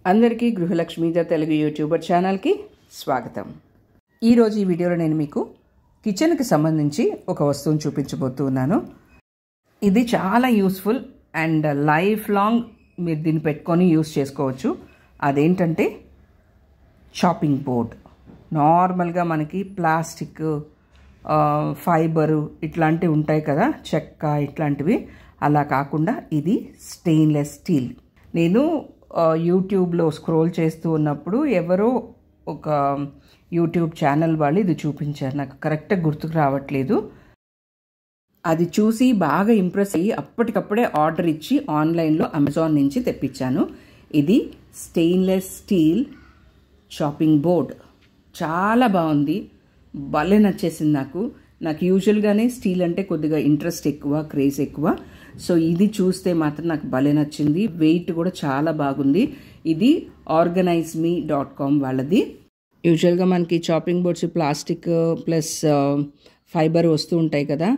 అందరికీ గృహలక్ష్మీద తెలుగు యూట్యూబర్ ఛానల్కి స్వాగతం. ఈరోజు ఈ వీడియోలో నేను మీకు కిచెన్కి సంబంధించి ఒక వస్తువును చూపించబోతున్నాను. ఇది చాలా యూస్ఫుల్ అండ్ లైఫ్ లాంగ్ మీరు దీన్ని పెట్టుకొని యూస్ చేసుకోవచ్చు. అదేంటంటే చాపింగ్ బోర్డ్. నార్మల్గా మనకి ప్లాస్టిక్, ఫైబరు ఇట్లాంటివి ఉంటాయి కదా, చెక్క ఇట్లాంటివి. అలా కాకుండా ఇది స్టెయిన్లెస్ స్టీల్. నేను యూట్యూబ్లో స్క్రోల్ చేస్తూ ఉన్నప్పుడు ఎవరో ఒక యూట్యూబ్ ఛానల్ వాళ్ళు ఇది చూపించారు. నాకు కరెక్ట్గా గుర్తుకు రావట్లేదు. అది చూసి బాగా ఇంప్రెస్ అయ్యి అప్పటికప్పుడే ఆర్డర్ ఇచ్చి ఆన్లైన్లో అమెజాన్ నుంచి తెప్పించాను. ఇది స్టెయిన్లెస్ స్టీల్ చాపింగ్ బోర్డ్. చాలా బాగుంది, భలే నచ్చేసింది నాకు యూజువల్గానే స్టీల్ అంటే కొద్దిగా ఇంట్రెస్ట్ ఎక్కువ, క్రేజ్ ఎక్కువ. సో ఇది చూస్తే మాత్రం నాకు భలే నచ్చింది. వెయిట్ కూడా చాలా బాగుంది. ఇది organizeme.com వాళ్ళది. యూజువల్గా మనకి chopping boards plastic plus fibre వస్తూ ఉంటాయి కదా,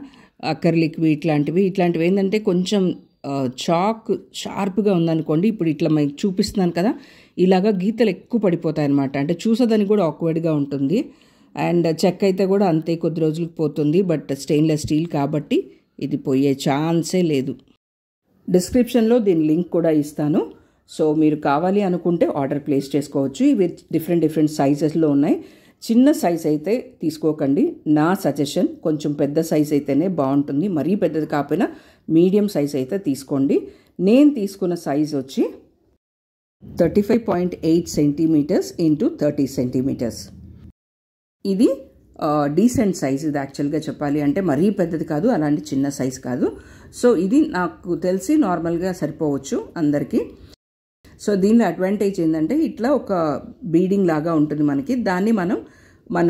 అక్కర్లిక్వి ఇట్లాంటివి ఏంటంటే కొంచెం చాక్ షార్ప్గా ఉందనుకోండి, ఇప్పుడు ఇట్లా మీకు చూపిస్తున్నాను కదా, ఇలాగా గీతలు ఎక్కువ పడిపోతాయి అన్నమాట. అంటే చూసేదానికి కూడా ఆక్వర్డ్గా ఉంటుంది. అండ్ చెక్క అయితే కూడా అంతే, కొద్ది రోజులకు పోతుంది. బట్ స్టెయిన్లెస్ స్టీల్ కాబట్టి ఇది పోయే ఛాన్సే లేదు. డిస్క్రిప్షన్లో దీని లింక్ కూడా ఇస్తాను. సో మీరు కావాలి అనుకుంటే ఆర్డర్ ప్లేస్ చేసుకోవచ్చు. ఇవి డిఫరెంట్ సైజెస్లో ఉన్నాయి. చిన్న సైజ్ అయితే తీసుకోకండి. నా సజెషన్ కొంచెం పెద్ద సైజ్ అయితేనే బాగుంటుంది. మరీ పెద్దది కాకపోయినా మీడియం సైజ్ అయితే తీసుకోండి. నేను తీసుకున్న సైజ్ వచ్చి 35.8 సెంటీమీటర్స్ ఇంటూ 30 సెంటీమీటర్స్. ఇది డీసెంట్ సైజ్. ఇది యాక్చువల్గా చెప్పాలి అంటే మరీ పెద్దది కాదు, అలాంటి చిన్న సైజ్ కాదు. సో ఇది నాకు తెలిసి నార్మల్గా సరిపోవచ్చు అందరికీ. సో దీనిలో అడ్వాంటేజ్ ఏంటంటే ఇట్లా ఒక బీడింగ్ లాగా ఉంటుంది మనకి. దాన్ని మనం మన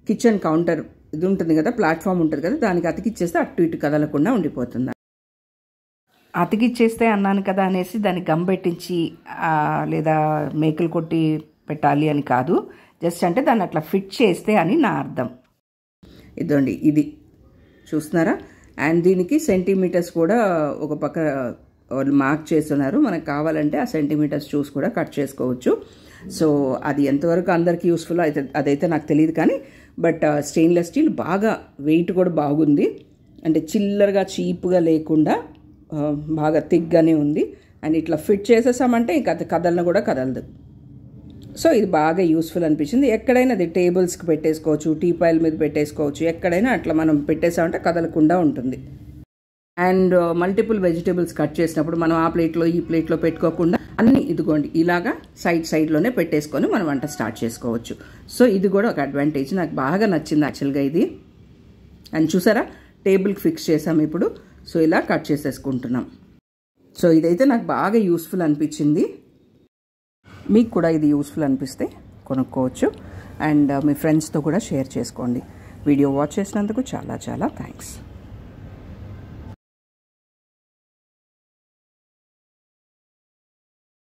కిచెన్ కౌంటర్ ఇది ఉంటుంది కదా, ప్లాట్ఫామ్ ఉంటుంది కదా, దానికి అతికిచ్చేస్తే అటు ఇటు కదలకుండా ఉండిపోతుంది. అతికిచ్చేస్తే అన్నాను కదా అనేసి దాన్ని గమ్ పెట్టించి లేదా మేకులు కొట్టి పెట్టాలి అని కాదు. జస్ట్ అంటే దాన్ని అట్లా ఫిట్ చేస్తే అని నా అర్థం. ఇదండి, ఇది చూస్తున్నారా. అండ్ దీనికి సెంటీమీటర్స్ కూడా ఒక పక్క మార్క్ చేస్తున్నారు. మనకు కావాలంటే ఆ సెంటీమీటర్స్ చూసి కూడా కట్ చేసుకోవచ్చు. సో అది ఎంతవరకు అందరికీ యూస్ఫుల్ అయితే అదైతే నాకు తెలియదు కానీ, బట్ స్టెయిన్లెస్ స్టీల్ బాగా వెయిట్ కూడా బాగుంది. అంటే చిల్లరగా చీప్గా లేకుండా బాగా థిక్గానే ఉంది. అండ్ ఇట్లా ఫిట్ చేసేసామంటే ఇంకా అది కదలను కూడా కదలదు. సో ఇది బాగా యూస్ఫుల్ అనిపించింది. ఎక్కడైనా అది టేబుల్స్కి పెట్టేసుకోవచ్చు, టీపాయిల మీద పెట్టేసుకోవచ్చు, ఎక్కడైనా అట్లా మనం పెట్టేసామంటే కదలకుండా ఉంటుంది. అండ్ మల్టిపుల్ వెజిటేబుల్స్ కట్ చేసినప్పుడు మనం ఆ ప్లేట్లో ఈ ప్లేట్లో పెట్టుకోకుండా అన్నీ ఇదిగోండి ఇలాగా సైడ్లోనే పెట్టేసుకొని మనం వంట స్టార్ట్ చేసుకోవచ్చు. సో ఇది కూడా ఒక అడ్వాంటేజ్. నాకు బాగా నచ్చింది యాక్చువల్గా ఇది. అండ్ చూసారా, టేబుల్కి ఫిక్స్ చేసాం ఇప్పుడు. సో ఇలా కట్ చేసేసుకుంటున్నాం. సో ఇదైతే నాకు బాగా యూస్ఫుల్ అనిపించింది. మీకు కూడా ఇది యూస్ఫుల్ అనిపిస్తే కొనుక్కోవచ్చు. అండ్ మీ ఫ్రెండ్స్తో కూడా షేర్ చేసుకోండి. వీడియో వాచ్ చేసినందుకు చాలా థ్యాంక్స్.